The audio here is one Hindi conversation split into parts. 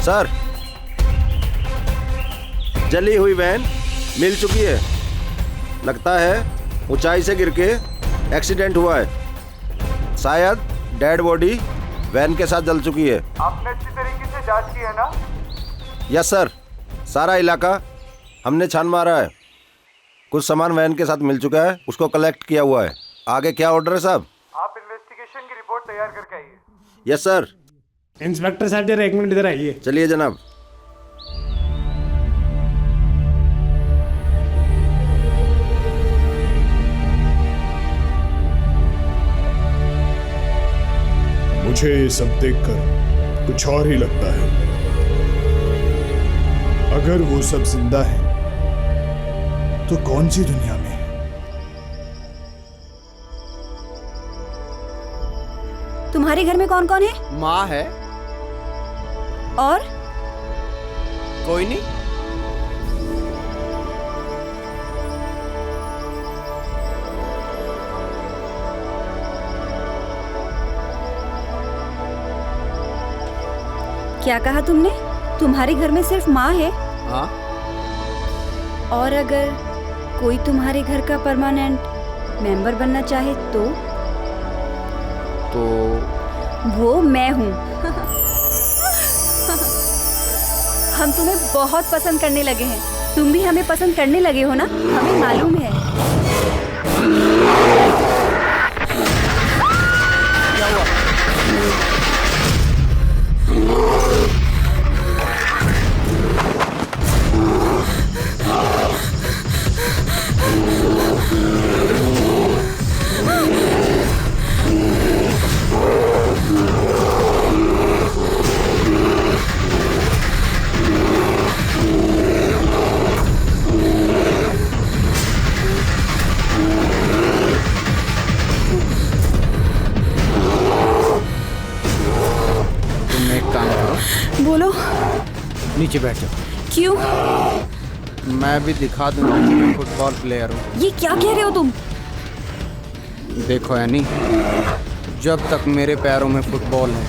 सर, जली हुई वैन मिल चुकी है। लगता है ऊंचाई से गिर के एक्सीडेंट हुआ है। शायद डेड बॉडी वैन के साथ जल चुकी है। आपने अच्छी तरीके से जांच की है ना? यस सर, सारा इलाका हमने छान मारा है। कुछ सामान वैन के साथ मिल चुका है, उसको कलेक्ट किया हुआ है। आगे क्या ऑर्डर है साहब? आप इन्वेस्टिगेशन की रिपोर्ट तैयार करके आइए। Yes sir. इंस्पेक्टर साहब जरा 1 मिनट इधर आइए। चलिए जनाब। मुझे ये सब देखकर कुछ और ही लगता है। अगर वो सब जिंदा है तो कौन सी दुनिया में है? तुम्हारे घर में कौन कौन है? माँ है। और कोई नहीं। क्या कहा तुमने? तुम्हारे घर में सिर्फ माँ है? हाँ। और अगर कोई तुम्हारे घर का परमानेंट मेंबर बनना चाहे तो वो मैं हूँ। हम तुम्हें बहुत पसंद करने लगे हैं। तुम भी हमें पसंद करने लगे हो ना? हमें मालूम है। क्या हुआ? बोलो। नीचे बैठ जाओ। क्यों? मैं भी दिखा दूंगा कि मैं फुटबॉल प्लेयर हूँ। ये क्या कह रहे हो तुम? देखो एनी, जब तक मेरे पैरों में फुटबॉल है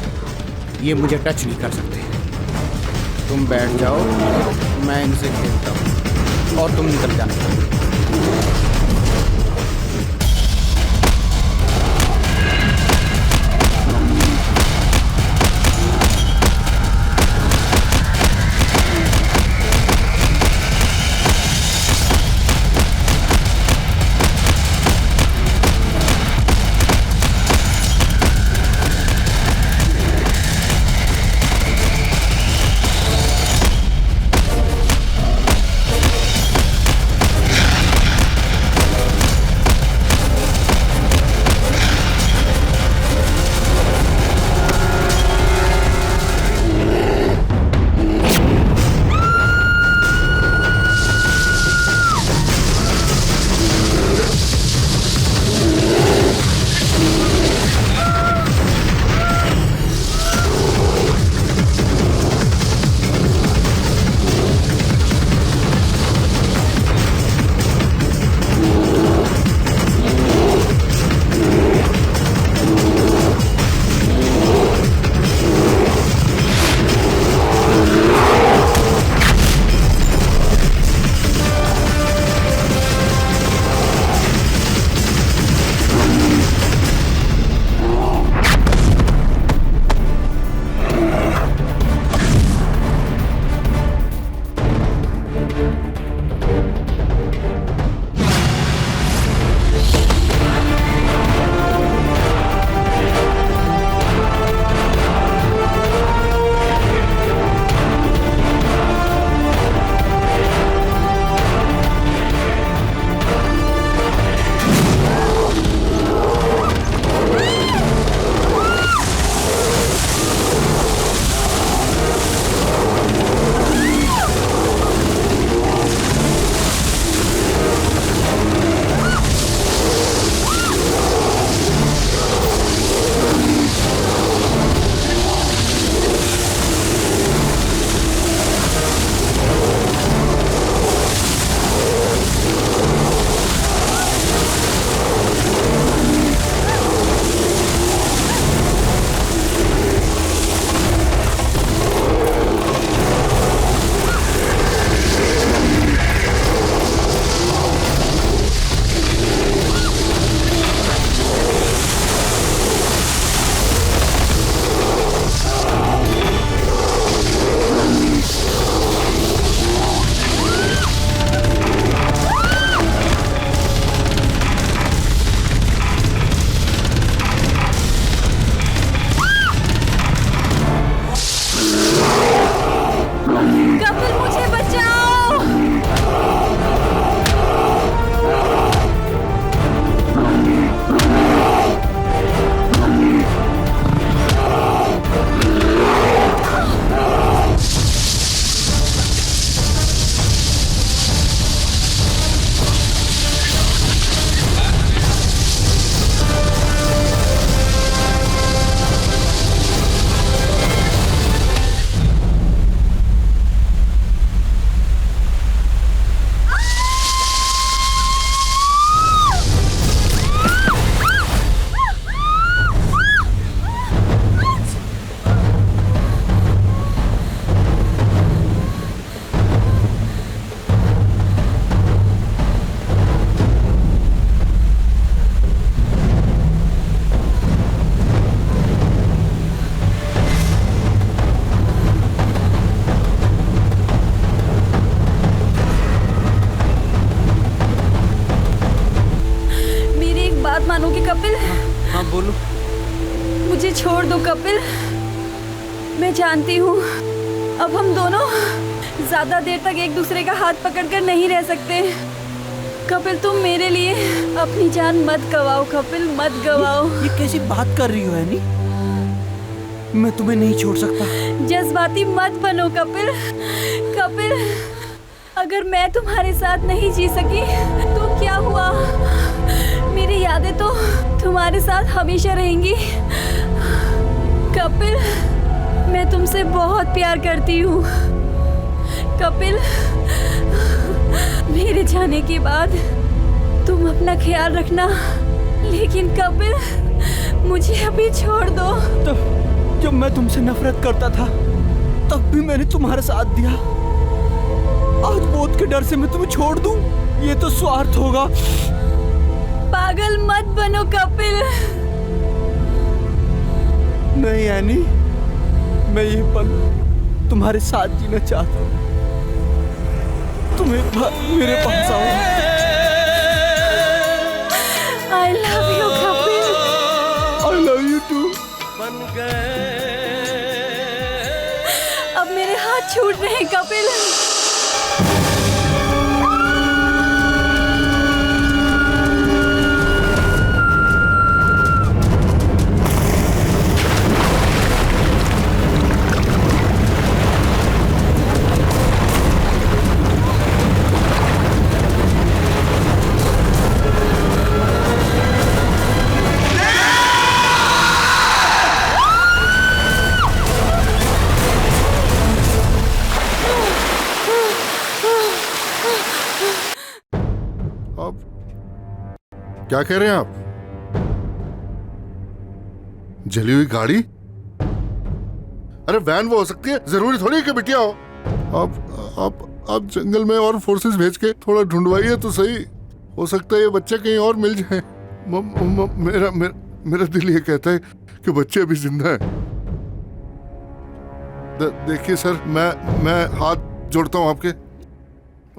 ये मुझे टच नहीं कर सकते। तुम बैठ जाओ, मैं इनसे खेलता हूँ और तुम निकल जाना। बात मानोगे कपिल? हाँ बोलो। मुझे छोड़ दो कपिल। मैं जानती हूँ अब हम दोनों ज्यादा देर तक एक दूसरे का हाथ पकड़कर नहीं रह सकते। कपिल तुम मेरे लिए अपनी जान मत गवाओ कपिल, मत गवाओ। ये कैसी बात कर रही हो एनी? मैं तुम्हें नहीं छोड़ सकता। जज्बाती मत बनो कपिल। कपिल अगर मैं तुम्हारे साथ नहीं जी सकी तो क्या हुआ? मेरी यादें तो तुम्हारे साथ हमेशा रहेंगी। कपिल मैं तुमसे बहुत प्यार करती हूँ। कपिल मेरे जाने के बाद तुम अपना ख्याल रखना, लेकिन कपिल मुझे अभी छोड़ दो। तब जब मैं तुमसे नफरत करता था तब भी मैंने तुम्हारा साथ दिया। आज मौत के डर से मैं तुम्हें छोड़ दूं, ये तो स्वार्थ होगा। पागल मत बनो कपिल। नहीं एनी, मैं ये पल तुम्हारे साथ जीना चाहता हूँ। तुम एक बार मेरे पास आओ। I love you Kapil. I love you too। अब मेरे हाथ छूट रहे हैं कपिल। क्या कह रहे हैं आप? जली हुई गाड़ी? अरे वैन वो हो सकती है, जरूरी थोड़ी है कि बिटिया हो। आप जंगल में और फोर्सेस भेज के थोड़ा ढूंढवाइए तो सही। हो सकता है ये बच्चे कहीं और मिल जाए। मेरा दिल ये कहता है कि बच्चे अभी जिंदा है। देखिए सर, मैं हाथ जोड़ता हूँ आपके।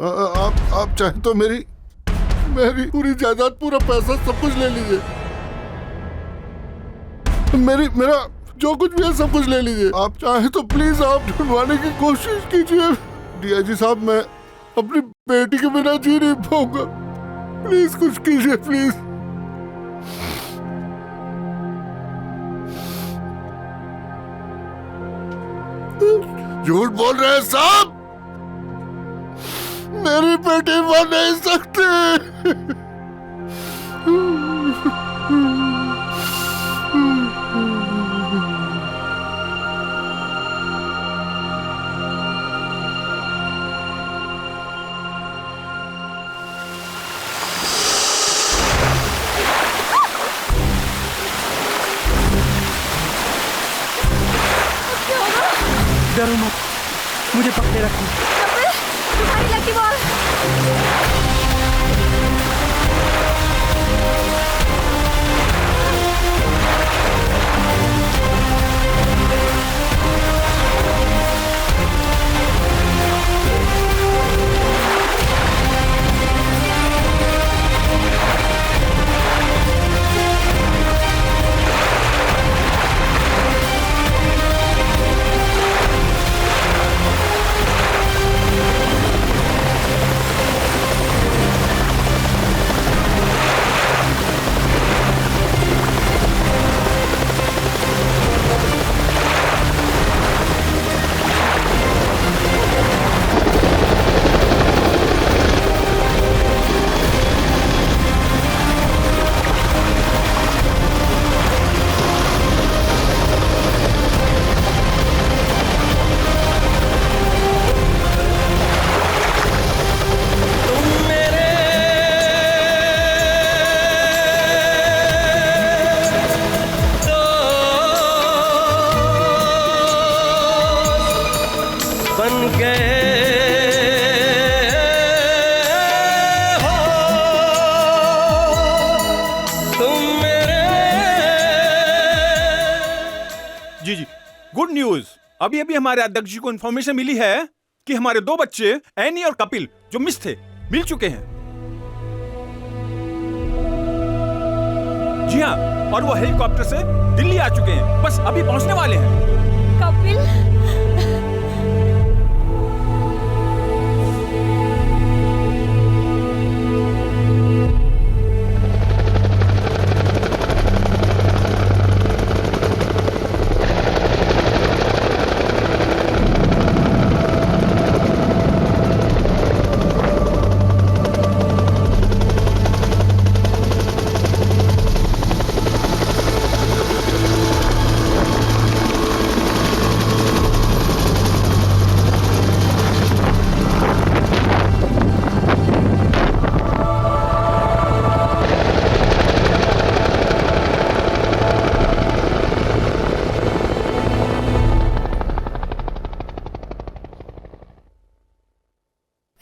आप चाहे तो मेरी पूरी जायदाद, पूरा पैसा, सब कुछ ले लीजिए। मेरा जो कुछ भी है सब कुछ ले लीजिए। आप चाहे तो प्लीज आप ढूंढवाने की कोशिश कीजिए। डीआईजी साहब, मैं अपनी बेटी के बिना जी नहीं पाऊंगा। प्लीज कुछ कीजिए, प्लीज। झूठ बोल रहे हैं साहब, मेरी बेटी मर नहीं सकती। डरो मत, मुझे पकड़े रखो। कपिल तुम्हारी लकी बॉल। गुड न्यूज, अभी अभी हमारे अध्यक्ष जी को इन्फॉर्मेशन मिली है कि हमारे 2 बच्चे एनी और कपिल जो मिस थे मिल चुके हैं। जी हाँ, और वो हेलीकॉप्टर से दिल्ली आ चुके हैं, बस अभी पहुंचने वाले हैं। कपिल,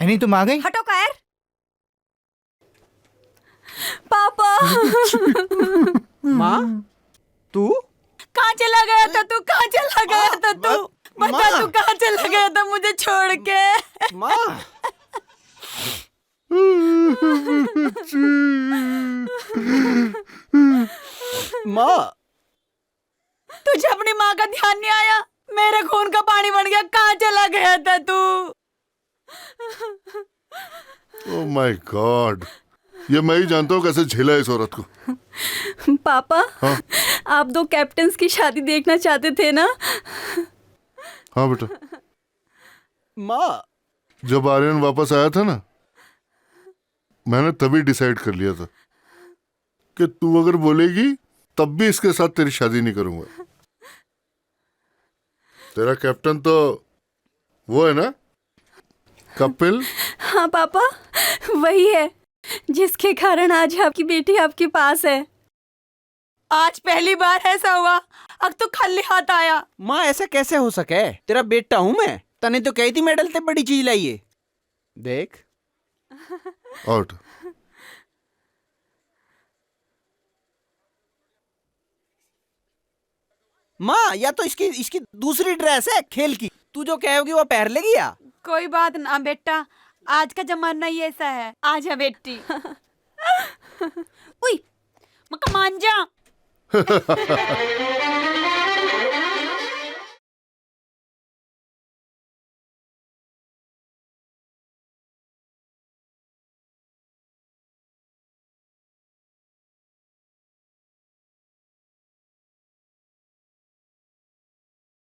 एनी तुम आ गई? हटो कायर। पापा, माँ, तू? कहाँ चला गया था तू? कहाँ चला गया था तू? बता, तू कहाँ चला गया था मुझे छोड़ के? माँ। माँ, तुझे अपनी माँ का ध्यान नहीं आया? मेरे खून का पानी बन गया। कहाँ चला गया था तू? ओह माय गॉड, ये मैं ही जानता हूँ कैसे झेला इस औरत को। पापा, हाँ? आप दो कैप्टन्स की शादी देखना चाहते थे ना? हाँ बेटा, माँ। जब आर्यन वापस आया था ना, मैंने तभी डिसाइड कर लिया था कि तू अगर बोलेगी तब भी इसके साथ तेरी शादी नहीं करूंगा। तेरा कैप्टन तो वो है ना, कपिल? हाँ पापा, वही है जिसके कारण आज आपकी बेटी आपके पास है। आज पहली बार ऐसा हुआ, अब तो खाली हाथ आया। माँ, ऐसा कैसे हो सके? तेरा बेटा हूँ मैं। तने तो कही थी मेडल से बड़ी चीज लाइए। देख। आउट। माँ, या तो इसकी इसकी दूसरी ड्रेस है खेल की, तू जो कहोगी वो पहन लेगी या? कोई बात ना बेटा, आज का जमाना ही ऐसा है। आजा बेटी। उई, मक्का मान जा।